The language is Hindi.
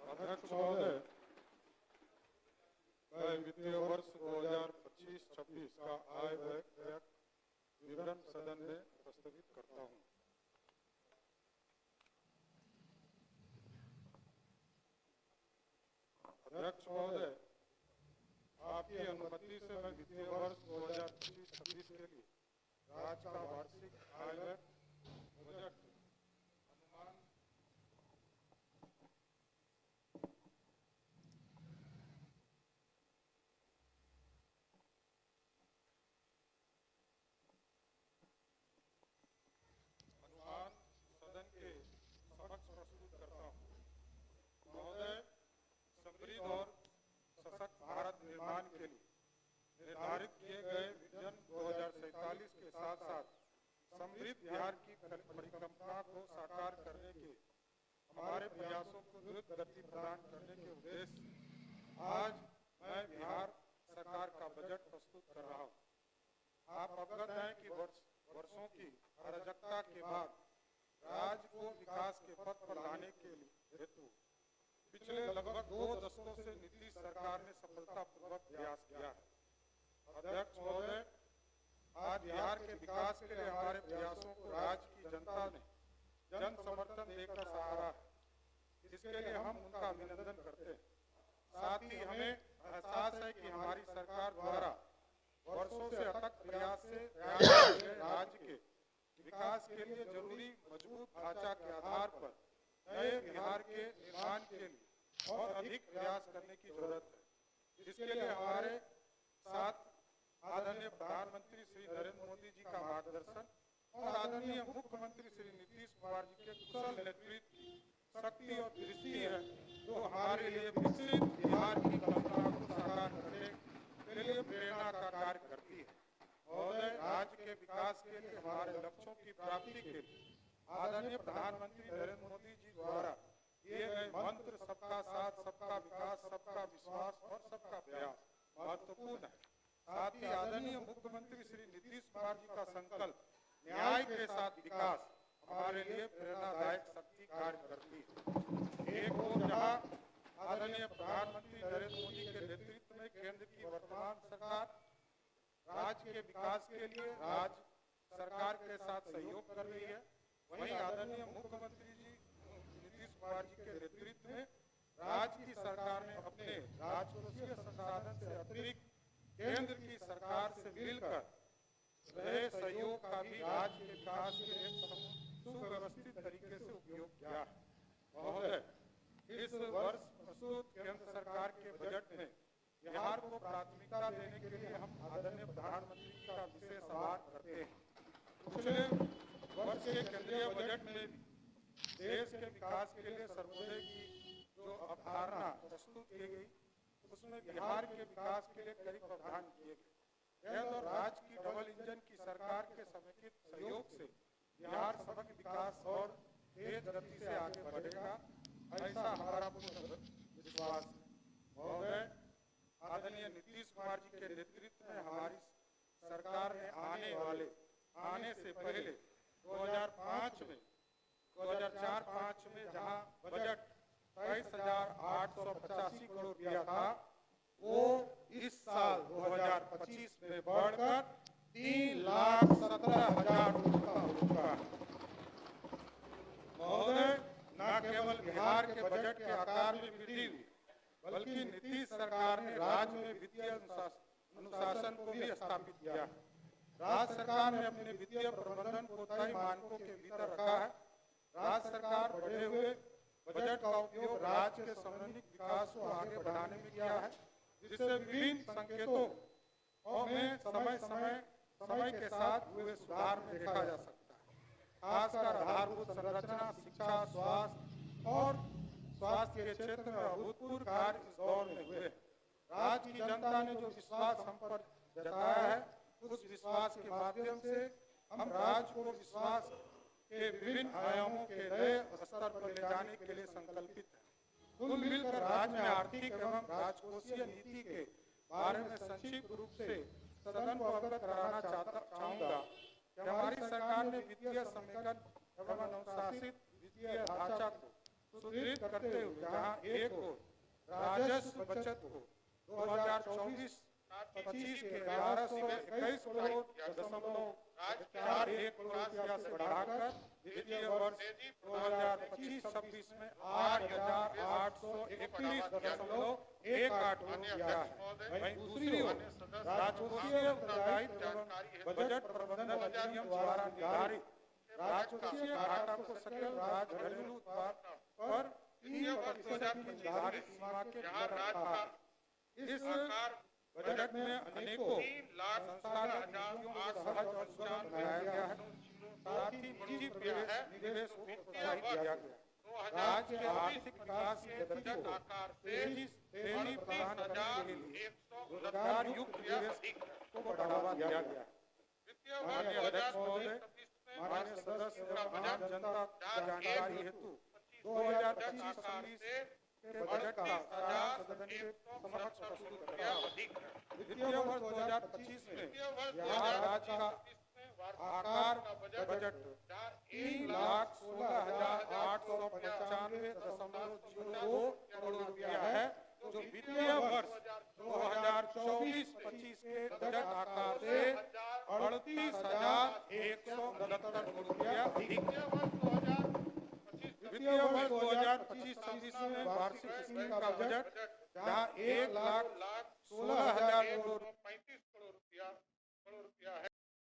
अध्यक्ष महोदय, मैं वित्तीय वर्ष 2025-26 का आय व्यय विवरण सदन में प्रस्तुत करता हूं। अध्यक्ष महोदय, आपकी अनुमति से मैं वित्तीय वर्ष 2025-26 के लिए राज्य का वार्षिक आय व्यय बजट अनुमान सदन के समक्ष प्रस्तुत करता हूं। महोदय, समृद्ध और सशक्त भारत निर्माण के लिए निर्धारित किए गए विजन 2047 के साथ साथ समृद्ध बिहार की परिकल्पना को साकार करने के हमारे प्रयासों को द्रुत गति प्रदान करने के उद्देश्य से आज मैं बिहार सरकार का बजट प्रस्तुत कर रहा हूं। आप अवगत हैं कि वर्षों की अराजकता के बाद राज्य को विकास के पथ पर लाने के हेतु पिछले लगभग 2 दशकों से नीतीश सरकार ने सफलतापूर्वक प्रयास किया है। अध्यक्ष महोदय, आज बिहार के विकास के लिए हमारे प्रयासों को राज्य की जनता ने जन समर्थन देकर सराहा है। इसके लिए हम उनका अभिनंदन करते हैं। साथ ही हमें एहसास है कि हमारी सरकार द्वारा वर्षों से अथक प्रयास से राज्य के विकास के लिए जरूरी मजबूत ढांचा के आधार पर नए बिहार के निर्माण के लिए और अधिक प्रयास करने की जरूरत है। इसके लिए हमारे साथ आदरणीय प्रधानमंत्री श्री नरेंद्र मोदी जी का मार्गदर्शन और आदरणीय मुख्यमंत्री श्री नीतीश कुमार जी के कुशल नेतृत्व, शक्ति और दृष्टि है, जो हमारे लिए विकसित बिहार की कल्पना को साकार करने के लिए प्रेरणा का कार्य करती है। महोदय, राज्य के विकास के लिए हमारे लक्ष्यों की प्राप्ति के लिए आदरणीय प्रधानमंत्री नरेंद्र मोदी जी द्वारा दिए गए मंत्र सबका साथ, सबका विकास, सबका विश्वास और सबका प्रयास महत्वपूर्ण है। साथ ही आदरणीय मुख्यमंत्री श्री नीतीश कुमार जी का संकल्प न्याय के साथ विकास हमारे लिए प्रेरणादायक शक्ति कार्य करती है। एक ओर जहां आदरणीय प्रधानमंत्री नरेंद्र मोदी के नेतृत्व में केंद्र की वर्तमान सरकार राज्य के विकास के लिए राज्य सरकार के साथ सहयोग कर रही है, वहीं आदरणीय मुख्यमंत्री जी नीतीश कुमार जी के नेतृत्व में राज्य की सरकार ने अपने राजकोषीय संसाधन से अतिरिक्त केंद्र की सरकार से मिलकर रहे सहयोग का भी राज्य के विकास के लिए सुव्यवस्थित तरीके से उपयोग किया है। महोदय, इस वर्ष प्रस्तुत केंद्र सरकार के बजट में बिहार को प्राथमिकता देने के लिए हम आदरणीय प्रधानमंत्री जी का विशेष आभार करते हैं। पिछले वर्ष के केंद्रीय बजट में देश के विकास के लिए सर्वोदय की जो अवधारणा प्रस्तुत की गई, उसमें बिहार के विकास के लिए कई प्रावधान किए गए। केंद्र और राज्य की डबल इंजन की सरकार के समेकित सहयोग से बिहार समग्र विकास और तेज गति से आगे बढ़ेगा, ऐसा हमारा पूर्ण विश्वास है। महोदय, आदरणीय नीतीश कुमार जी के नेतृत्व में हमारी सरकार ने आने से पहले 2004-5 में जहां बजट 23,885 करोड़ रुपया था, वो इस साल 2025 में बढ़कर 3,17,000 करोड़ का हो चुका है। महोदय, न केवल बिहार के बजट के आकार में वृद्धि हुई, बल्कि नीतीश सरकार ने राज्य में वित्तीय अनुशासन को भी स्थापित किया है। राज्य सरकार ने अपने वित्तीय प्रबंधन को तय मानकों के भीतर रखा है। राज्य सरकार बढ़े हुए बजट का उपयोग राज्य के समन्वित विकास को आगे बढ़ाने में किया है, जिससे विभिन्न संकेतों में समय के साथ हुए सुधार में देखा जा सकता है। खासकर आधारभूत संरचना, शिक्षा, स्वास्थ्य और स्वास्थ्य के क्षेत्र में अभूतपूर्व कार्य इस दौर में हुए। राज्य की जनता ने जो विश्वास हम पर जताया है, उस विश्वास के माध्यम से हम राज्य को विश्वास के विभिन्न आयामों के नए स्तर पर ले जाने के लिए संकल्पित हैं। कुल मिलकर राज्य में आर्थिक एवं राजकोषीय नीति के बारे में संक्षिप्त रूप से सदन को अवगत कराना चाहूंगा। सामान्य वित्तीय समेकन एवं अनुशासित वित्तीय ढांचा को सुदृढ़ करते हुए जहां एक ओर राजस्व बचत को 2024-25 के 1121 करोड़ दशमलव 41 करोड़ रुपया से बढ़ाकर वित्तीय वर्ष 2025-26 में 8,831.18 करोड़ रुपया है। वहीं दूसरी ओर राजकोषीय उत्तरदायित्व एवं बजट प्रबंधन अधिनियम द्वारा निर्धारित राजकोषीय घाटा को सकल राज्य घरेलू उत्पाद पर 3% की निर्धारित सीमा के भीतर रखा है। इस बजट में अनेकों संस्थागत नीतियों को सहज और सुगम बनाया गया है। साथ ही निजी निवेश को प्रोत्साहित किया गया। राज्य के आर्थिक विकास की गति को तेजी प्रदान करने के लिए रोजगार युक्त निवेश को बढ़ावा दिया गया। माननीय अध्यक्ष महोदय, माननीय सदस्य एवं आम जनता की जानकारी हेतु 2025-26 के बजट का सारांश सदन के समक्ष प्रस्तुत करता हूं। वित्तीय वर्ष 2025 में बिहार राज्य का आकार बजट 3,16,895.02 करोड़ रुपया है, जो वित्तीय वर्ष 2024-25 के बजट आकार से 38,169 करोड़ रुपया अधिक। वित्तीय वर्ष 2025-26 में वार्षिक स्कीम का बजट जहां 1,16,000 करोड़